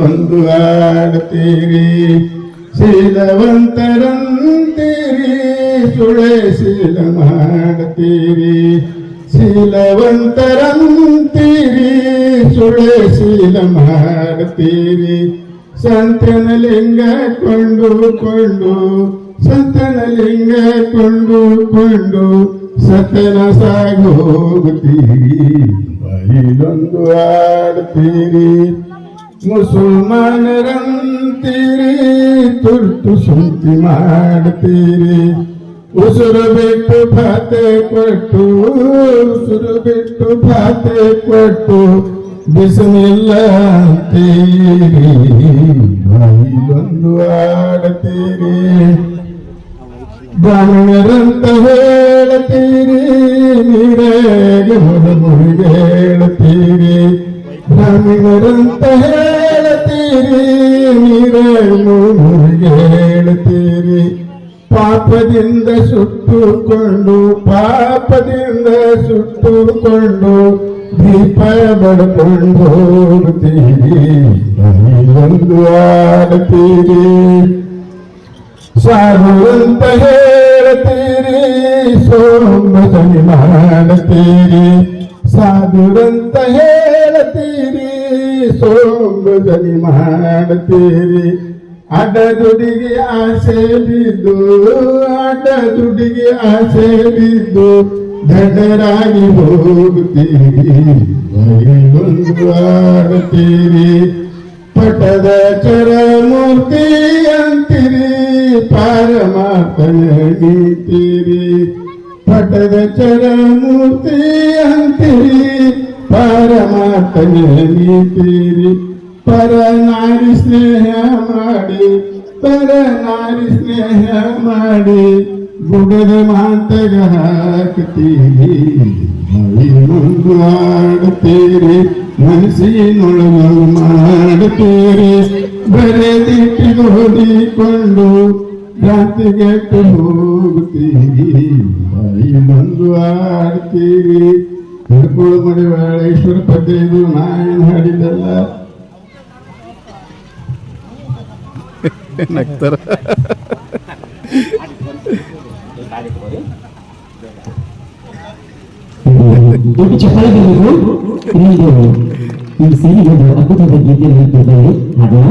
ಒಂದು ಆಡ್ತೀರಿ ಶೀಲವಂತರಂತೀರಿ ಸುಳೆ ಶೀಲ ಮಾಡ್ತೀರಿ ಶೀಲವಂತರಂತೀರಿ ಸುಳೆ ಶೀಲ ಮಾಡ್ತೀರಿ ಸಂತನ ಲಿಂಗ ಕೊಂಡು ಸಂತನ ಲಿಂಗ ಕೊಂಡು ಸತನ ಸಾಗೋಗುತ್ತೀರಿ ಬೈಲೊಂದು ಆಡ್ತೀರಿ ಮುಸಲ್ಮಾನರಂತೀರಿ ತುರ್ತು ಸುಂತಿ ಮಾಡ್ತೀರಿ ಉಸುರು ಬಿಟ್ಟು ಭಾತೆ ಕೊಟ್ಟು ಉಸುರು ಬಿಟ್ಟು ಭಾತೆ ಕೊಟ್ಟು ಬಿಸಿಲಿಲ್ಲ ಅಂತೀರಿ ಬೈಲೊಂದು ಆಡ್ತೀರಿ ಬ್ರಾಹ್ಮಣರಂತ ಹೇಳ್ತೀರಿ ನೀರೇಗೆ ಮುಳುಗಿ ಹೇಳ್ತೀರಿ ಬ್ರಾಹ್ಮಣರಂತ ಹೇಳ್ತೀರಿ ನೀರೇನು ಮುಳುಗಿ ಹೇಳ್ತೀರಿ ಪಾಪದಿಂದ ಸುಟ್ಟುಕೊಂಡು ದೀಪ ಬಡ್ಕೊಂಡು ಹೋಗ್ತೀರಿ ಒಂದು ಆಡ್ತೀರಿ ಸಾಧು ಅಂತ ಹೇಳ್ತೀರಿ ಸೋಮಸನಿ ಮಾಡ್ತೀರಿ ಸಾಧುರಂತ ಹೇಳ್ತೀರಿ ಸೋಮಸನಿ ಮಾಡ್ತೀರಿ ಅಡ್ಡ ದುಡಿಗೆ ಆಸೆ ಬಿದ್ದು ದಡ್ಡರಾಗಿ ಹೋಗುತ್ತೀರಿ ಒಂದು ಆಡ್ತೀರಿ ಪಟದ ಚರಮೂರ್ತಿ ಅಂತೀರಿ ಪಾರಮಾರ್ಥನ ನೀತೀರಿ ಪಟದ ಚರಮೂರ್ತಿ ಅಂತೀರಿ ಪಾರಮಾರ್ಥನ ನೀತೀರಿ ಪರ ನಾರಿ ಸ್ನೇಹ ಮಾಡಿ ಗುಡದ ಮಾತಗ ಹಾಕ್ತೀರಿ ಮುಂದು ಆಡ್ತೀರಿ ಮನಸ್ಸಿನೊಳಗು ಮಾಡುತ್ತೀರಿ ಬರೆದಿಟ್ಟಿಗೆ ಓದಿಕೊಂಡು ರಾತ್ರಿಗೆಟ್ಟು ಹೋಗುತ್ತೀರಿ ಬಂದು ಆಡ್ತೀರಿ ಹಿಡ್ಕೊಳ್ಳು ಮಡಿವಾಳೇಶ್ವರ ಪದ್ಯದು ನಾಯನ್ ಹಾಡಿದಲ್ಲ ನಗ್ತಾರ ದೊಡ್ಡ ಚಪ್ಪಾಳೆ ಈ ಸಿಹಿಗೆ ಅದ್ಭುತವಾದ ಗೀತೆ ಹೇಳ್ತಿದ್ದಾರೆ ಹಾಡೋಣ.